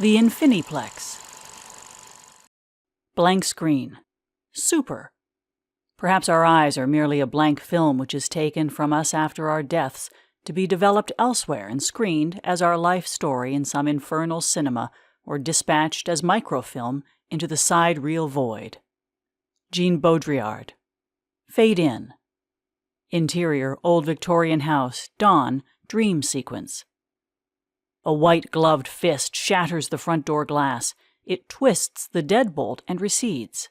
The INFINIPLEX. Blank screen. Super. Perhaps our eyes are merely a blank film which is taken from us after our deaths to be developed elsewhere and screened as our life story in some infernal cinema or dispatched as microfilm into the side-reel void. Jean Baudrillard. Fade in. Interior, old Victorian house, dawn, dream sequence. A white-gloved fist shatters the front door glass. It twists the deadbolt and recedes.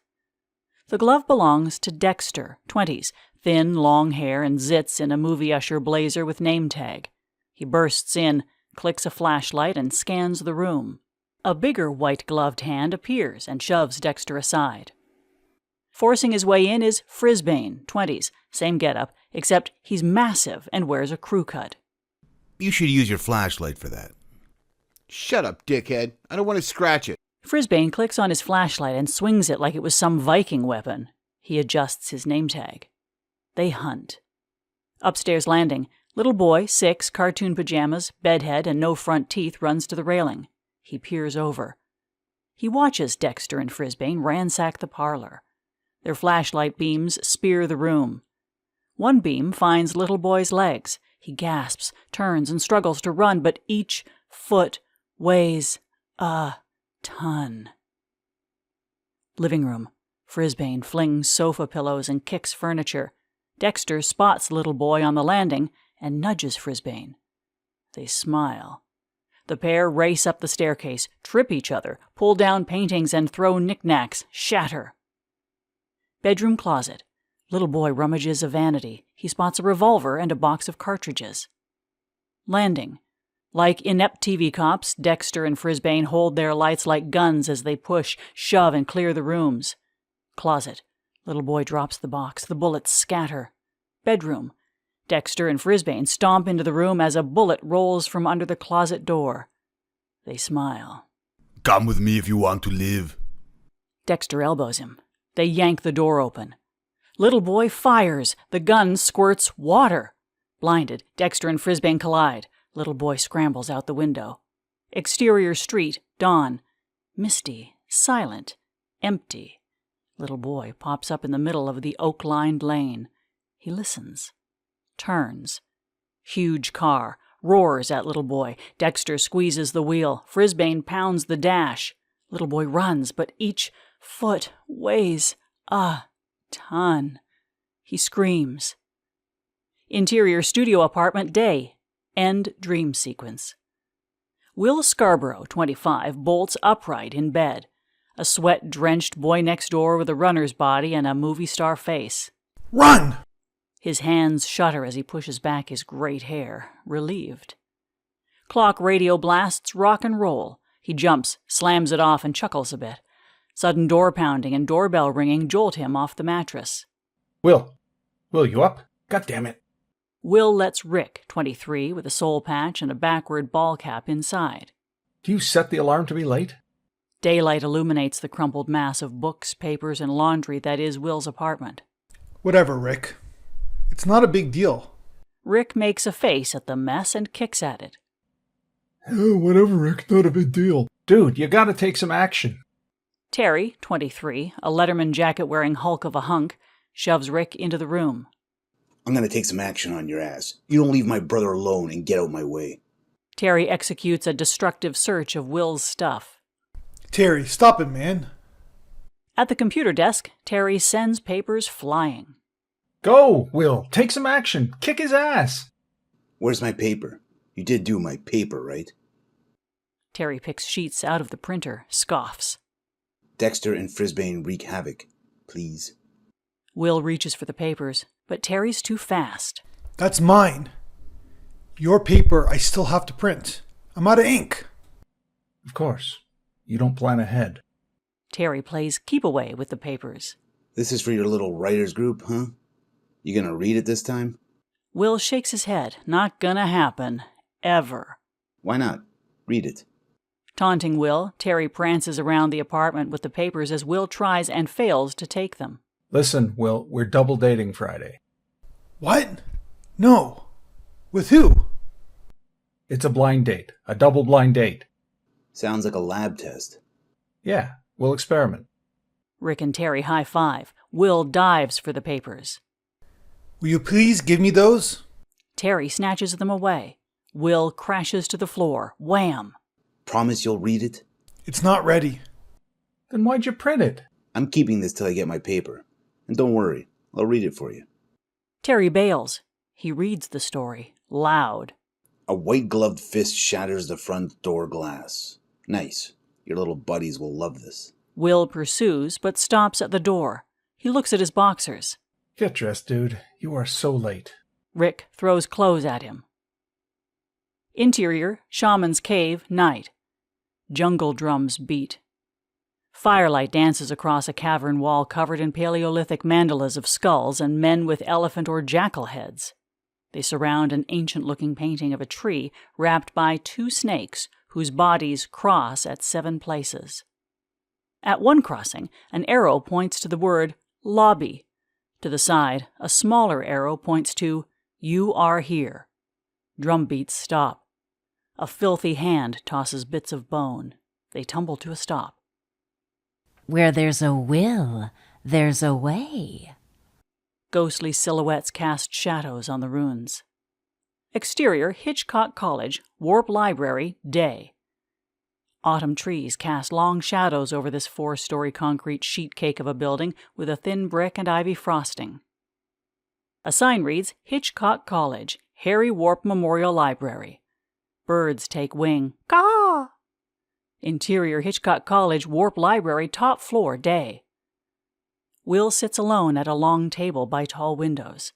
The glove belongs to Dexter, 20s, thin, long hair and zits in a movie usher blazer with name tag. He bursts in, clicks a flashlight, and scans the room. A bigger white-gloved hand appears and shoves Dexter aside. Forcing his way in is Frisbane, 20s, same getup, except he's massive and wears a crew cut. You should use your flashlight for that. Shut up, dickhead. I don't want to scratch it. Frisbane clicks on his flashlight and swings it like it was some Viking weapon. He adjusts his name tag. They hunt. Upstairs landing, little boy, 6, cartoon pajamas, bedhead, and no front teeth runs to the railing. He peers over. He watches Dexter and Frisbane ransack the parlor. Their flashlight beams spear the room. One beam finds little boy's legs. He gasps, turns, and struggles to run, but each foot weighs a ton. Living room. Frisbane flings sofa pillows and kicks furniture. Dexter spots little boy on the landing and nudges Frisbane. They smile. The pair race up the staircase, trip each other, pull down paintings, and throw knickknacks, shatter. Bedroom closet. Little boy rummages a vanity. He spots a revolver and a box of cartridges. Landing. Like inept TV cops, Dexter and Frisbane hold their lights like guns as they push, shove, and clear the rooms. Closet. Little boy drops the box. The bullets scatter. Bedroom. Dexter and Frisbane stomp into the room as a bullet rolls from under the closet door. They smile. Come with me if you want to live. Dexter elbows him. They yank the door open. Little boy fires. The gun squirts water. Blinded, Dexter and Frisbane collide. Little boy scrambles out the window. Exterior street, dawn. Misty, silent, empty. Little boy pops up in the middle of the oak-lined lane. He listens. Turns. Huge car. Roars at little boy. Dexter squeezes the wheel. Frisbane pounds the dash. Little boy runs, but each foot weighs a ton. He screams. Interior studio apartment, day. End dream sequence. Will Scarborough, 25, bolts upright in bed. A sweat-drenched boy next door with a runner's body and a movie star face. Run! His hands shudder as he pushes back his great hair, relieved. Clock radio blasts rock and roll. He jumps, slams it off, and chuckles a bit. Sudden door pounding and doorbell ringing jolt him off the mattress. Will, you up? God damn it. Will lets Rick, 23, with a soul patch and a backward ball cap inside. Do you set the alarm to be late? Daylight illuminates the crumpled mass of books, papers, and laundry that is Will's apartment. Whatever, Rick. It's not a big deal. Rick makes a face at the mess and kicks at it. Oh, whatever, Rick. Not a big deal. Dude, you gotta take some action. Terry, 23, a Letterman jacket-wearing hulk of a hunk, shoves Rick into the room. I'm gonna take some action on your ass. You don't leave my brother alone and get out of my way. Terry executes a destructive search of Will's stuff. Terry, stop it, man. At the computer desk, Terry sends papers flying. Go, Will. Take some action. Kick his ass. Where's my paper? You did do my paper, right? Terry picks sheets out of the printer, scoffs. Dexter and Frisbane wreak havoc. Please. Will reaches for the papers, but Terry's too fast. That's mine. Your paper I still have to print. I'm out of ink. Of course. You don't plan ahead. Terry plays keep away with the papers. This is for your little writers group, huh? You gonna read it this time? Will shakes his head. Not gonna happen. Ever. Why not? Read it. Taunting Will, Terry prances around the apartment with the papers as Will tries and fails to take them. Listen, Will, we're double dating Friday. What? No. With who? It's a blind date. A double blind date. Sounds like a lab test. Yeah, we'll experiment. Rick and Terry high-five. Will dives for the papers. Will you please give me those? Terry snatches them away. Will crashes to the floor. Wham! Promise you'll read it? It's not ready. Then why'd you print it? I'm keeping this till I get my paper. And don't worry, I'll read it for you. Terry bails. He reads the story, loud. A white-gloved fist shatters the front door glass. Nice. Your little buddies will love this. Will pursues, but stops at the door. He looks at his boxers. Get dressed, dude. You are so late. Rick throws clothes at him. Interior, Shaman's Cave, night. Jungle drums beat. Firelight dances across a cavern wall covered in Paleolithic mandalas of skulls and men with elephant or jackal heads. They surround an ancient-looking painting of a tree wrapped by 2 snakes whose bodies cross at 7 places. At one crossing, an arrow points to the word lobby. To the side, a smaller arrow points to you are here. Drum beats stop. A filthy hand tosses bits of bone. They tumble to a stop. Where there's a will, there's a way. Ghostly silhouettes cast shadows on the ruins. Exterior, Hitchcock College, Warp Library, day. Autumn trees cast long shadows over this 4-story concrete sheet cake of a building with a thin brick and ivy frosting. A sign reads, Hitchcock College, Harry Warp Memorial Library. Birds take wing. Caw! Interior, Hitchcock College, Warp Library, top floor, day. Will sits alone at a long table by tall windows.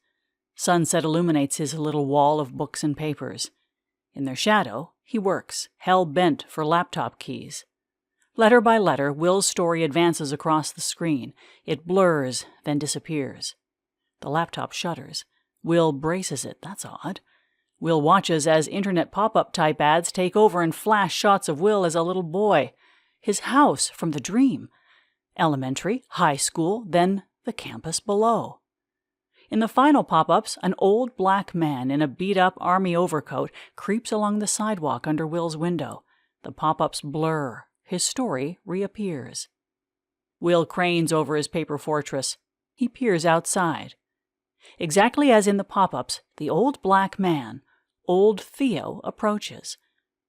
Sunset illuminates his little wall of books and papers. In their shadow, he works, hell-bent for laptop keys. Letter by letter, Will's story advances across the screen. It blurs, then disappears. The laptop shudders. Will braces it. That's odd. Will watches as internet pop-up type ads take over and flash shots of Will as a little boy. His house from the dream. Elementary, high school, then the campus below. In the final pop-ups, an old black man in a beat-up army overcoat creeps along the sidewalk under Will's window. The pop-ups blur. His story reappears. Will cranes over his paper fortress. He peers outside. Exactly as in the pop-ups, the old black man, old Theo, approaches.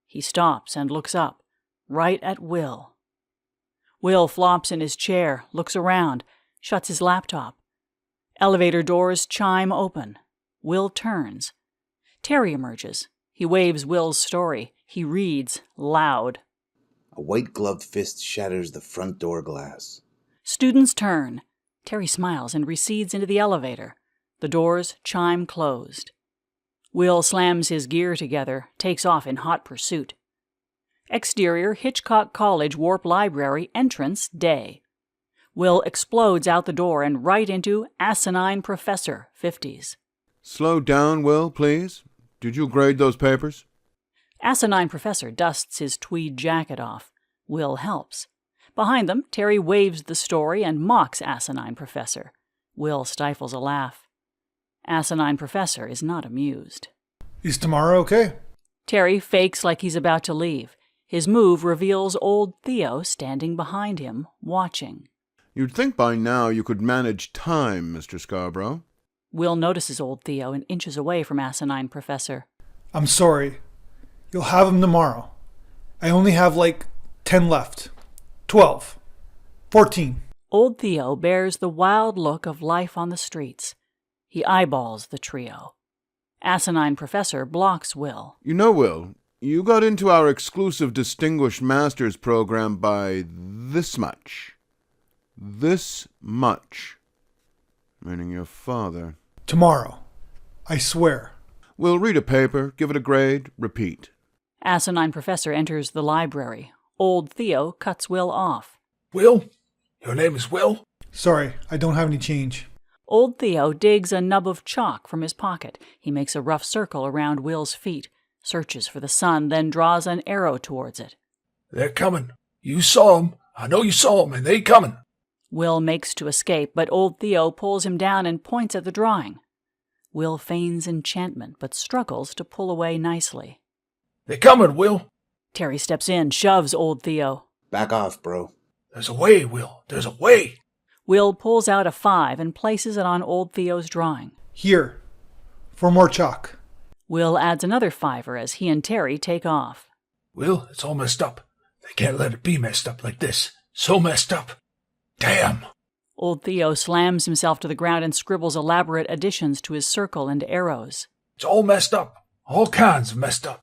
He stops and looks up, right at Will. Will flops in his chair, looks around, shuts his laptop. Elevator doors chime open. Will turns. Terry emerges. He waves Will's story. He reads, loud. A white-gloved fist shatters the front door glass. Students turn. Terry smiles and recedes into the elevator. The doors chime closed. Will slams his gear together, takes off in hot pursuit. Exterior, Hitchcock College Warp Library, entrance, day. Will explodes out the door and right into Asinine Professor, 50s. Slow down, Will, please. Did you grade those papers? Asinine Professor dusts his tweed jacket off. Will helps. Behind them, Terry waves the story and mocks Asinine Professor. Will stifles a laugh. Asinine Professor is not amused. Is tomorrow okay? Terry fakes like he's about to leave. His move reveals old Theo standing behind him, watching. You'd think by now you could manage time, Mr. Scarborough. Will notices old Theo and inches away from Asinine Professor. I'm sorry. You'll have him tomorrow. I only have 10 left. 12. 14. Old Theo bears the wild look of life on the streets. He eyeballs the trio. Asinine Professor blocks Will. You know, Will, you got into our exclusive Distinguished Masters program by this much. This much. Meaning your father. Tomorrow. I swear. We'll read a paper, give it a grade, repeat. Asinine Professor enters the library. Old Theo cuts Will off. Will? Your name is Will? Sorry, I don't have any change. Old Theo digs a nub of chalk from his pocket. He makes a rough circle around Will's feet, searches for the sun, then draws an arrow towards it. They're coming. You saw 'em. I know you saw 'em, and they coming. Will makes to escape, but old Theo pulls him down and points at the drawing. Will feigns enchantment, but struggles to pull away nicely. They're coming, Will. Terry steps in, shoves old Theo. Back off, bro. There's a way, Will. There's a way. Will pulls out a 5 and places it on old Theo's drawing. Here. For more chalk. Will adds another 5 as he and Terry take off. Will, it's all messed up. They can't let it be messed up like this. So messed up. Damn. Old Theo slams himself to the ground and scribbles elaborate additions to his circle and arrows. It's all messed up. All kinds of messed up.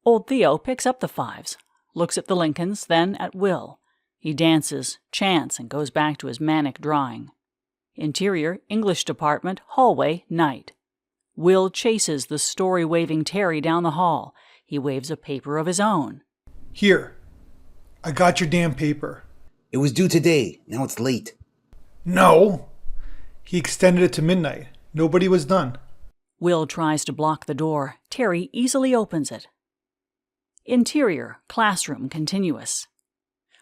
Old Theo picks up the 5s, looks at the Lincolns, then at Will. He dances, chants, and goes back to his manic drawing. Interior, English department, hallway, night. Will chases the story-waving Terry down the hall. He waves a paper of his own. Here. I got your damn paper. It was due today. Now it's late. No. He extended it to midnight. Nobody was done. Will tries to block the door. Terry easily opens it. Interior, classroom, continuous.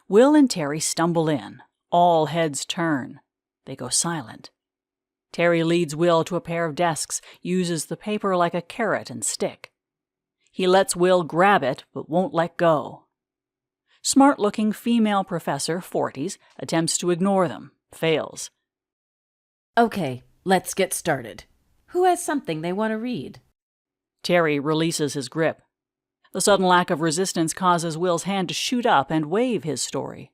Will and Terry stumble in. All heads turn. They go silent. Terry leads Will to a pair of desks, uses the paper like a carrot and stick. He lets Will grab it, but won't let go. Smart-looking female professor, 40s, attempts to ignore them, fails. Okay, let's get started. Who has something they want to read? Terry releases his grip. The sudden lack of resistance causes Will's hand to shoot up and wave his story.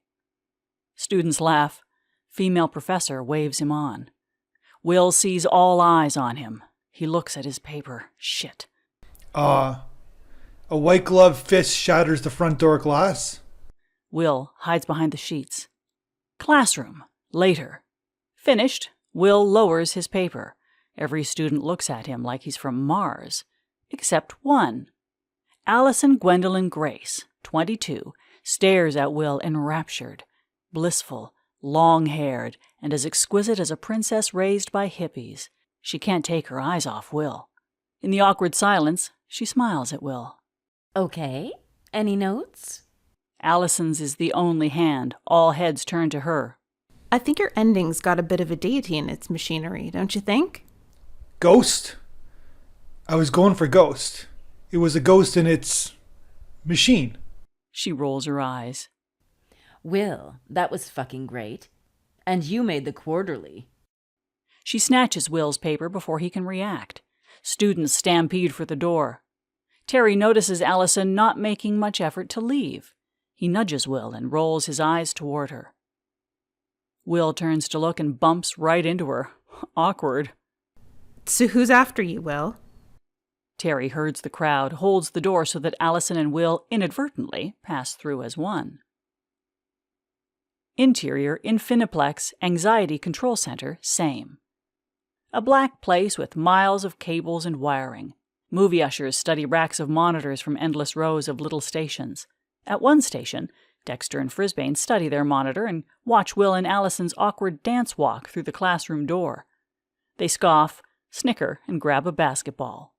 Students laugh. Female professor waves him on. Will sees all eyes on him. He looks at his paper. Shit. A white glove fist shatters the front door glass. Will hides behind the sheets. Classroom. Later. Finished. Will lowers his paper. Every student looks at him like he's from Mars. Except one. Allison Gwendolyn Grace, 22, stares at Will enraptured, blissful, long-haired, and as exquisite as a princess raised by hippies. She can't take her eyes off Will. In the awkward silence, she smiles at Will. Okay, any notes? Allison's is the only hand. All heads turn to her. I think your ending's got a bit of a deity in its machinery, don't you think? Ghost? I was going for ghost. It was a ghost in its machine. She rolls her eyes. Will, that was fucking great. And you made the quarterly. She snatches Will's paper before he can react. Students stampede for the door. Terry notices Alyson not making much effort to leave. He nudges Will and rolls his eyes toward her. Will turns to look and bumps right into her. Awkward. So who's after you, Will? Terry herds the crowd, holds the door so that Alyson and Will inadvertently pass through as one. Interior, INFINIPLEX, Anxiety Control Center, same. A black place with miles of cables and wiring. Movie ushers study racks of monitors from endless rows of little stations. At one station, Dexter and Frisbane study their monitor and watch Will and Alyson's awkward dance walk through the classroom door. They scoff, snicker, and grab a basketball.